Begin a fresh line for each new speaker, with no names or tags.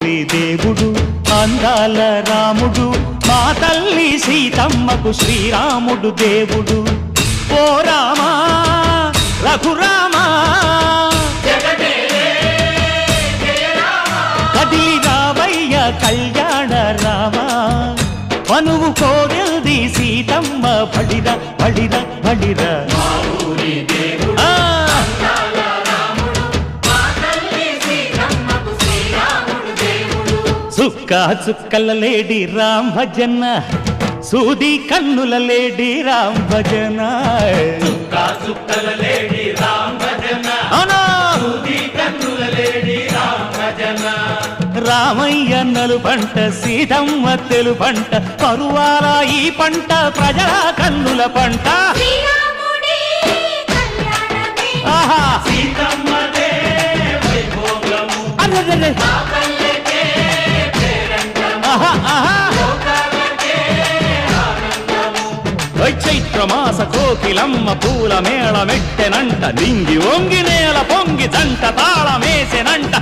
దేవుడు అందాల రాముడు మా తల్లి సీతమ్మకు శ్రీరాముడు దేవుడు. ఓ రామా రఘురామా కదిలి రావయ్య కళ్యాణ రామా, మనువు కోరెల్ది సీతమ్మ బడిర బడిర బడిర. చుక్క చుక్కల లేడి రామ్ భజన, సూది కన్నుల లేడి రామ్ భజన.
చుక్క చుక్కల లేడి రామ్ భజన, సూది కన్నుల లేడి రామ్ భజన.
రామయ్య నలు పంట సీతమ్మ తెలు పంట, పరువాల ఈ పంట ప్రజల కన్నుల పంట.
ఆహా సీతమ్మదే వైభోగము,
అరెరెరె చైత్రమాస కోకిలమ్మ పూల మేళ మెట్టెనంట, నింగి వంగి నేల పొంగి జంట తాళమేసెనంట.